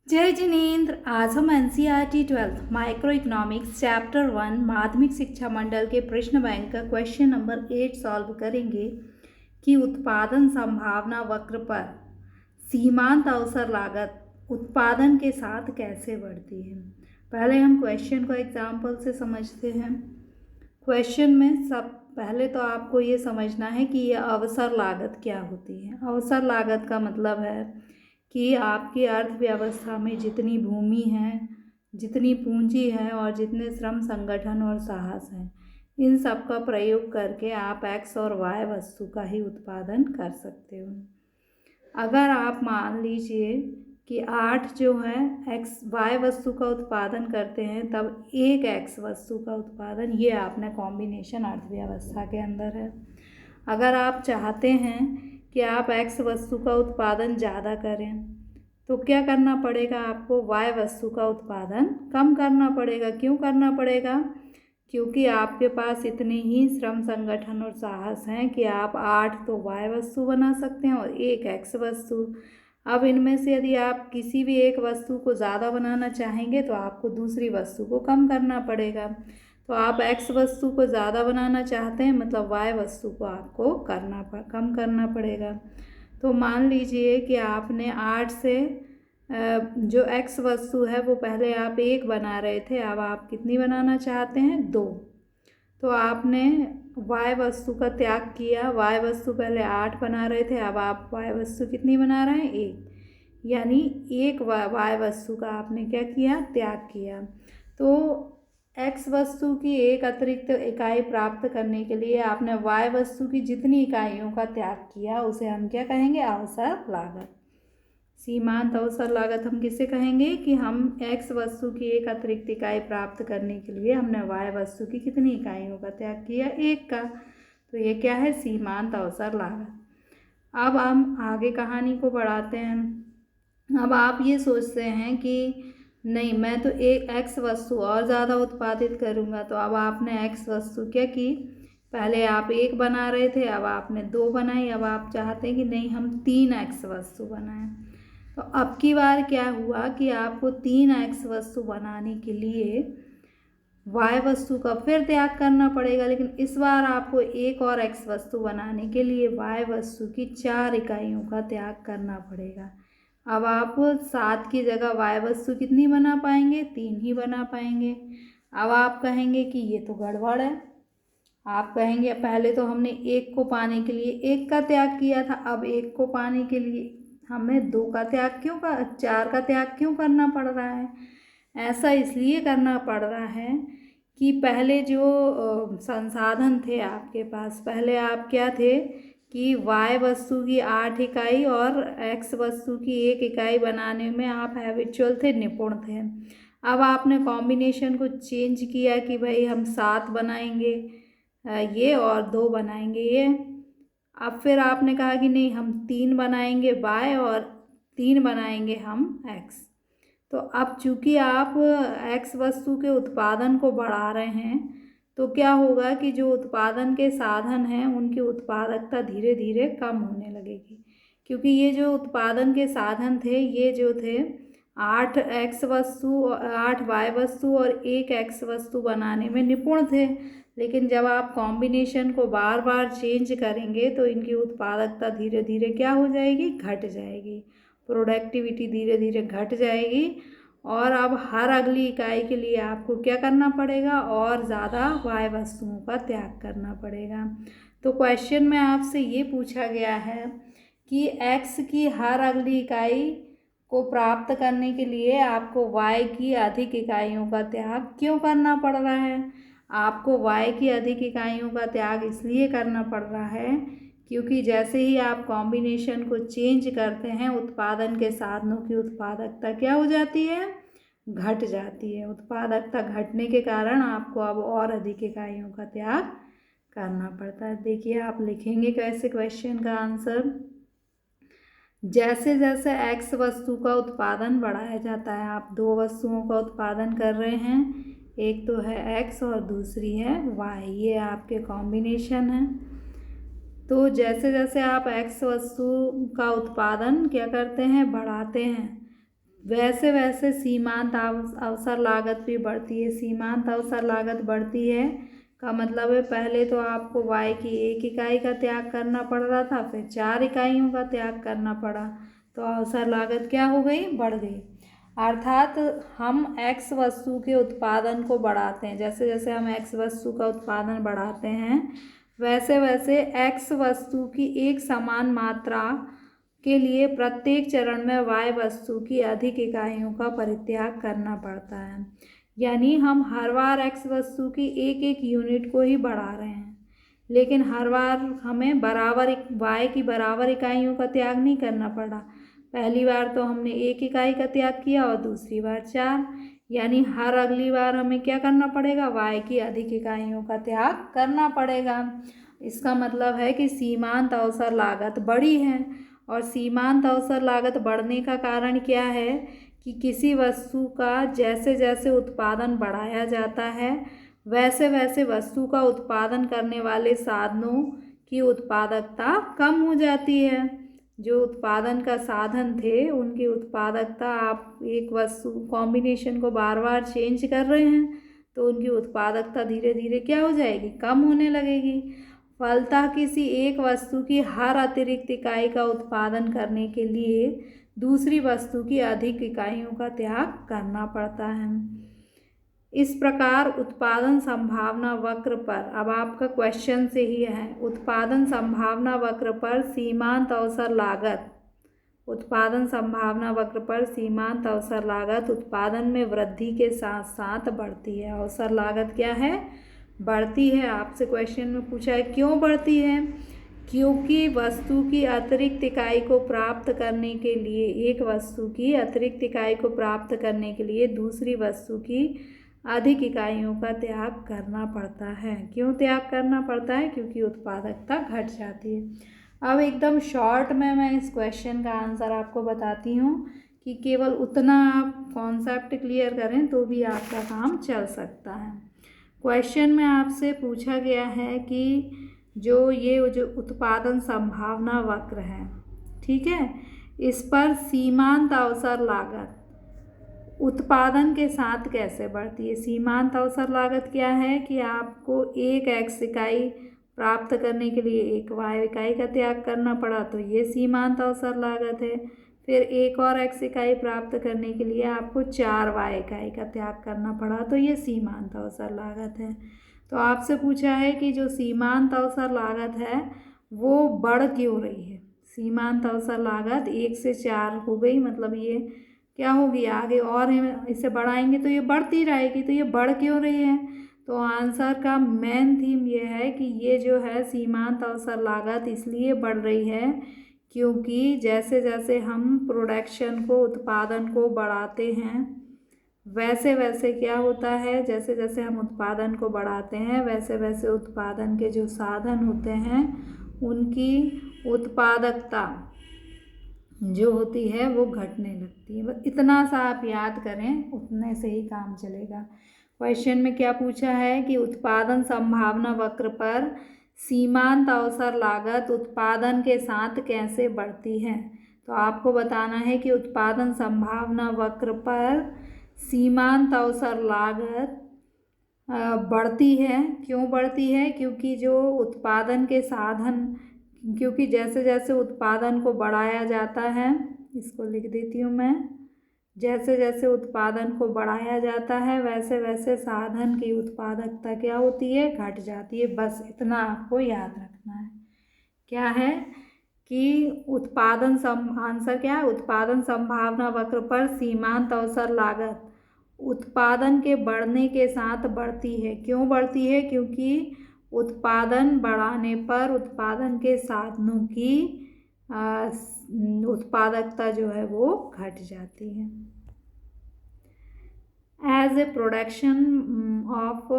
जय जिनेंद्र। आज हम एनसीईआरटी 12 माइक्रो इकोनॉमिक्स चैप्टर 1 माध्यमिक शिक्षा मंडल के प्रश्न बैंक का क्वेश्चन नंबर 8 सॉल्व करेंगे कि उत्पादन संभावना वक्र पर सीमांत अवसर लागत उत्पादन के साथ कैसे बढ़ती है। पहले हम क्वेश्चन को एग्जाम्पल से समझते हैं। क्वेश्चन में सब पहले तो आपको ये समझना है कि यह अवसर लागत क्या होती है। अवसर लागत का मतलब है कि आपकी अर्थव्यवस्था में जितनी भूमि है, जितनी पूंजी है और जितने श्रम, संगठन और साहस हैं, इन सब का प्रयोग करके आप एक्स और वाई वस्तु का ही उत्पादन कर सकते हो। अगर आप मान लीजिए कि 8 जो है एक्स वाई वस्तु का उत्पादन करते हैं, तब एक एक्स वस्तु का उत्पादन, ये आपने कॉम्बिनेशन अर्थव्यवस्था के अंदर है। अगर आप चाहते हैं कि आप एक्स वस्तु का उत्पादन ज़्यादा करें, तो क्या करना पड़ेगा आपको? वाई वस्तु का उत्पादन कम करना पड़ेगा। क्यों करना पड़ेगा? क्योंकि आपके पास इतने ही श्रम, संगठन और साहस हैं कि आप 8 तो वाई वस्तु बना सकते हैं और एक एक्स वस्तु। अब इनमें से यदि आप किसी भी एक वस्तु को ज़्यादा बनाना चाहेंगे तो आपको दूसरी वस्तु को कम करना पड़ेगा। तो आप एक्स वस्तु को ज़्यादा बनाना चाहते हैं, मतलब वाई वस्तु को आपको कम करना पड़ेगा। तो मान लीजिए कि आपने 8 से जो एक्स वस्तु है वो पहले आप 1 बना रहे थे, अब आप कितनी बनाना चाहते हैं? 2। तो आपने वाई वस्तु का त्याग किया। वाई वस्तु पहले 8 बना रहे थे, अब आप वाई वस्तु कितनी बना रहे हैं? 1। यानी एक वाई वस्तु का आपने क्या किया? त्याग किया। तो एक्स वस्तु की एक अतिरिक्त इकाई प्राप्त करने के लिए आपने वाई वस्तु की जितनी इकाइयों का त्याग किया उसे हम क्या कहेंगे? अवसर लागत। सीमांत अवसर लागत हम किसे कहेंगे? कि हम एक्स वस्तु की एक अतिरिक्त इकाई प्राप्त करने के लिए हमने वाई वस्तु की कितनी इकाइयों का त्याग किया? 1 का। तो ये क्या है? सीमांत अवसर लागत। अब हम आगे कहानी को बढ़ाते हैं। अब आप ये सोचते हैं कि नहीं, मैं तो एक एक्स वस्तु और ज़्यादा उत्पादित करूँगा। तो अब आपने एक्स वस्तु क्या की? पहले आप 1 बना रहे थे, अब आपने 2 बनाई। अब आप चाहते हैं कि नहीं, हम 3 एक्स वस्तु बनाएं। तो अब की बार क्या हुआ कि आपको 3 एक्स वस्तु बनाने के लिए वाई वस्तु का फिर त्याग करना पड़ेगा, लेकिन इस बार आपको एक और एक्स वस्तु बनाने के लिए वाई वस्तु की 4 इकाइयों का त्याग करना पड़ेगा। अब आप 7 की जगह वाई वस्तु कितनी बना पाएंगे? 3 ही बना पाएंगे। अब आप कहेंगे कि ये तो गड़बड़ है। आप कहेंगे पहले तो हमने 1 को पाने के लिए 1 का त्याग किया था, अब 1 को पाने के लिए हमें 2 का त्याग 4 का त्याग क्यों करना पड़ रहा है? ऐसा इसलिए करना पड़ रहा है कि पहले जो संसाधन थे आपके पास, पहले आप क्या थे कि वाई वस्तु की 8 इकाई और एक्स वस्तु की 1 इकाई बनाने में आप हैबिचुअल थे, निपुण थे। अब आपने कॉम्बिनेशन को चेंज किया कि भाई हम 7 बनाएंगे ये और 2 बनाएंगे ये। अब फिर आपने कहा कि नहीं, हम 3 बनाएंगे वाई और 3 बनाएंगे हम एक्स। तो अब चूंकि आप एक्स वस्तु के उत्पादन को बढ़ा रहे हैं, तो क्या होगा कि जो उत्पादन के साधन हैं उनकी उत्पादकता धीरे धीरे कम होने लगेगी। क्योंकि ये जो उत्पादन के साधन थे, ये जो थे 8 एक्स वस्तु, 8 वाई वस्तु और 1 एक्स वस्तु बनाने में निपुण थे। लेकिन जब आप कॉम्बिनेशन को बार बार चेंज करेंगे तो इनकी उत्पादकता धीरे धीरे क्या हो जाएगी? घट जाएगी। प्रोडक्टिविटी धीरे धीरे घट जाएगी और अब हर अगली इकाई के लिए आपको क्या करना पड़ेगा? और ज़्यादा वाई वस्तुओं का त्याग करना पड़ेगा। तो क्वेश्चन में आपसे ये पूछा गया है कि एक्स की हर अगली इकाई को प्राप्त करने के लिए आपको वाई की अधिक इकाइयों का त्याग क्यों करना पड़ रहा है? आपको वाई की अधिक इकाइयों का त्याग इसलिए करना पड़ रहा है क्योंकि जैसे ही आप कॉम्बिनेशन को चेंज करते हैं, उत्पादन के साधनों की उत्पादकता क्या हो जाती है? घट जाती है। उत्पादकता घटने के कारण आपको अब और अधिक इकाइयों का त्याग करना पड़ता है। देखिए आप लिखेंगे कैसे क्वेश्चन का आंसर। जैसे जैसे एक्स वस्तु का उत्पादन बढ़ाया जाता है, आप 2 वस्तुओं का उत्पादन कर रहे हैं, एक तो है एक्स और दूसरी है वाई, ये आपके कॉम्बिनेशन है। तो जैसे जैसे आप एक्स वस्तु का उत्पादन क्या करते हैं? बढ़ाते हैं, वैसे वैसे सीमांत अवसर लागत भी बढ़ती है। सीमांत अवसर लागत बढ़ती है का मतलब है पहले तो आपको y की 1 इकाई का त्याग करना पड़ रहा था, फिर 4 इकाइयों का त्याग करना पड़ा, तो अवसर लागत क्या हो गई, बढ़ गई। अर्थात हम x वस्तु के उत्पादन को बढ़ाते हैं, जैसे जैसे हम x वस्तु का उत्पादन बढ़ाते हैं वैसे वैसे x वस्तु की एक समान मात्रा के लिए प्रत्येक चरण में y वस्तु की अधिक इकाइयों का परित्याग करना पड़ता है। यानी हम हर बार x वस्तु की एक एक यूनिट को ही बढ़ा रहे हैं, लेकिन हर बार हमें बराबर y की बराबर इकाइयों का त्याग नहीं करना पड़ा। पहली बार तो हमने 1 इकाई का त्याग किया और दूसरी बार 4, यानी हर अगली बार हमें क्या करना पड़ेगा, y की अधिक इकाइयों का त्याग करना पड़ेगा। इसका मतलब है कि सीमांत अवसर लागत बढ़ी है, और सीमांत अवसर लागत बढ़ने का कारण क्या है कि किसी वस्तु का जैसे जैसे उत्पादन बढ़ाया जाता है वैसे वैसे वस्तु का उत्पादन करने वाले साधनों की उत्पादकता कम हो जाती है। जो उत्पादन का साधन थे उनकी उत्पादकता, आप एक वस्तु कॉम्बिनेशन को बार बार चेंज कर रहे हैं तो उनकी उत्पादकता धीरे धीरे क्या हो जाएगी, कम होने लगेगी। फलतः किसी एक वस्तु की हर अतिरिक्त इकाई का उत्पादन करने के लिए दूसरी वस्तु की अधिक इकाइयों का त्याग करना पड़ता है। इस प्रकार उत्पादन संभावना वक्र पर, अब आपका क्वेश्चन से ही है, उत्पादन संभावना वक्र पर सीमांत अवसर लागत, उत्पादन संभावना वक्र पर सीमांत अवसर लागत उत्पादन में वृद्धि के साथ साथ बढ़ती है। अवसर लागत क्या है, बढ़ती है। आपसे क्वेश्चन में पूछा है क्यों बढ़ती है, क्योंकि वस्तु की अतिरिक्त इकाई को प्राप्त करने के लिए, एक वस्तु की अतिरिक्त इकाई को प्राप्त करने के लिए दूसरी वस्तु की अधिक इकाइयों का त्याग करना पड़ता है। क्यों त्याग करना पड़ता है, क्योंकि उत्पादकता घट जाती है। अब एकदम शॉर्ट में मैं इस क्वेश्चन का आंसर आपको बताती हूँ कि केवल उतना आप कॉन्सेप्ट क्लियर करें तो भी आपका काम चल सकता है। क्वेश्चन में आपसे पूछा गया है कि जो उत्पादन संभावना वक्र है, ठीक है, इस पर सीमांत अवसर लागत उत्पादन के साथ कैसे बढ़ती है। सीमांत अवसर लागत क्या है कि आपको एक x इकाई प्राप्त करने के लिए एक y इकाई का त्याग करना पड़ा, तो ये सीमांत अवसर लागत है। फिर एक और x इकाई प्राप्त करने के लिए आपको 4 y इकाई का त्याग करना पड़ा, तो ये सीमांत अवसर लागत है। तो आपसे पूछा है कि जो सीमांत अवसर लागत है वो बढ़ क्यों रही है। सीमांत अवसर लागत 1 से 4 हो गई, मतलब ये क्या होगी, आगे और इसे बढ़ाएंगे तो ये बढ़ती रहेगी, तो ये बढ़ क्यों रही है। तो आंसर का मेन थीम ये है कि ये जो है सीमांत अवसर लागत इसलिए बढ़ रही है क्योंकि जैसे जैसे हम प्रोडक्शन को, उत्पादन को बढ़ाते हैं वैसे वैसे क्या होता है, जैसे जैसे हम उत्पादन को बढ़ाते हैं वैसे वैसे उत्पादन के जो साधन होते हैं उनकी उत्पादकता जो होती है वो घटने लगती है। बस इतना सा आप याद करें, उतने से ही काम चलेगा। क्वेश्चन में क्या पूछा है कि उत्पादन संभावना वक्र पर सीमांत अवसर लागत उत्पादन के साथ कैसे बढ़ती है। तो आपको बताना है कि उत्पादन संभावना वक्र पर सीमांत अवसर लागत बढ़ती है। क्यों बढ़ती है, क्योंकि जो उत्पादन के साधन, क्योंकि जैसे जैसे उत्पादन को बढ़ाया जाता है, इसको लिख देती हूँ मैं, जैसे जैसे उत्पादन को बढ़ाया जाता है वैसे वैसे साधन की उत्पादकता क्या होती है, घट जाती है। बस इतना आपको याद रखना है। क्या है कि आंसर क्या है, उत्पादन संभावना वक्र पर सीमांत अवसर लागत उत्पादन के बढ़ने के साथ बढ़ती है। क्यों बढ़ती है, क्योंकि उत्पादन बढ़ाने पर उत्पादन के साधनों की उत्पादकता जो है वो घट जाती है। As a production of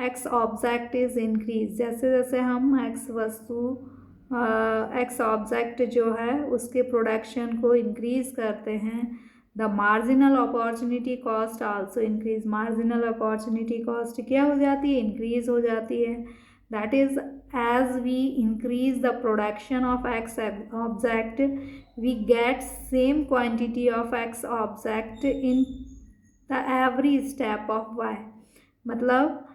X object is increase, जैसे जैसे हम एक्स ऑब्जेक्ट जो है उसके प्रोडक्शन को इंक्रीज करते हैं, the marginal opportunity cost also increase. Marginal opportunity cost क्या हो जाती है, इंक्रीज हो जाती है। That is as we increase the production of X object, we get same quantity of X object in the every step of Y। मतलब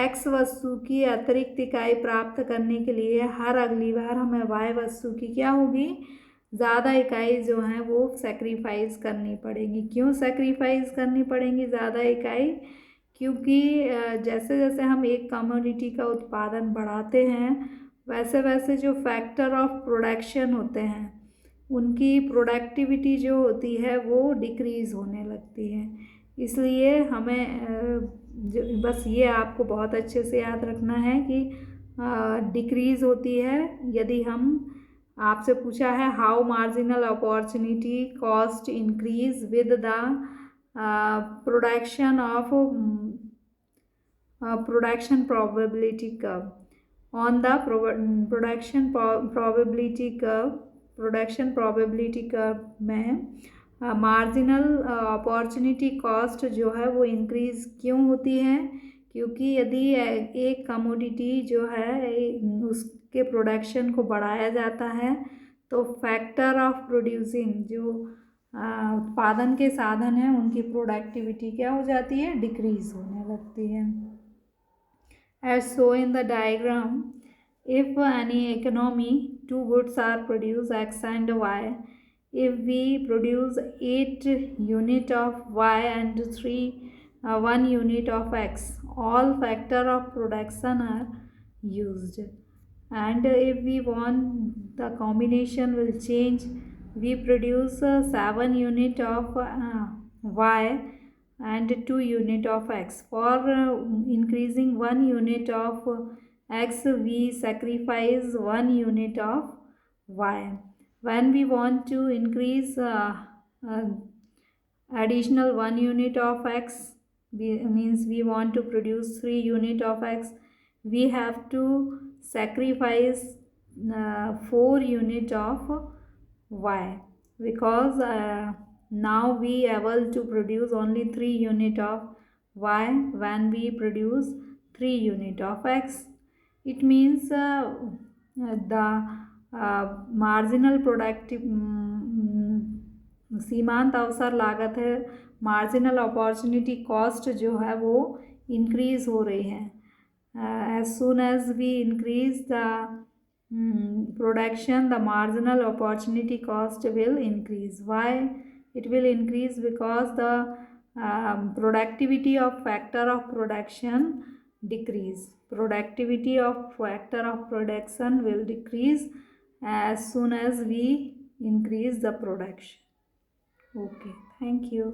X वस्तु की अतिरिक्त इकाई प्राप्त करने के लिए हर अगली बार हमें Y वस्तु की क्या होगी, ज़्यादा इकाई जो हैं वो सेक्रीफाइस करनी पड़ेगी। क्यों सेक्रीफाइस करनी पड़ेंगी ज़्यादा इकाई? क्योंकि जैसे जैसे हम एक कमोडिटी का उत्पादन बढ़ाते हैं वैसे वैसे जो फैक्टर ऑफ प्रोडक्शन होते हैं उनकी प्रोडक्टिविटी जो होती है वो डिक्रीज़ होने लगती है। इसलिए हमें बस ये आपको बहुत अच्छे से याद रखना है कि डिक्रीज़ होती है यदि हम, आपसे पूछा है how marginal opportunity cost increase with the production of production probability curve। on the production probability curve में मार्जिनल अपॉर्चुनिटी कॉस्ट जो है वो इंक्रीज़ क्यों होती है? क्योंकि यदि एक कमोडिटी जो है उसके प्रोडक्शन को बढ़ाया जाता है तो फैक्टर ऑफ प्रोड्यूसिंग जो उत्पादन के साधन हैं उनकी प्रोडक्टिविटी क्या हो जाती है, डिक्रीज़ होने लगती है। As shown in the diagram, if any economy two goods are produced X and Y, if we produce 8 unit of Y and 1 unit of X, all factor of production are used, and if we want the combination will change, we produce 7 unit of Y and 2 unit of X. For increasing 1 unit of X, we sacrifice 1 unit of Y. When we want to increase additional 1 unit of X, means we want to produce 3 unit of X, we have to sacrifice 4 unit of Y, because now we able to produce only 3 unit of Y when we produce 3 unit of X. It means the marginal productive सीमांत अवसर लागत है, marginal opportunity cost जो है वो increase हो रही है। As soon as we increase the production the marginal opportunity cost will increase. Why it will increase? because the productivity of factor of production decrease. Productivity of factor of production will decrease as soon as we increase the production. Okay, thank you.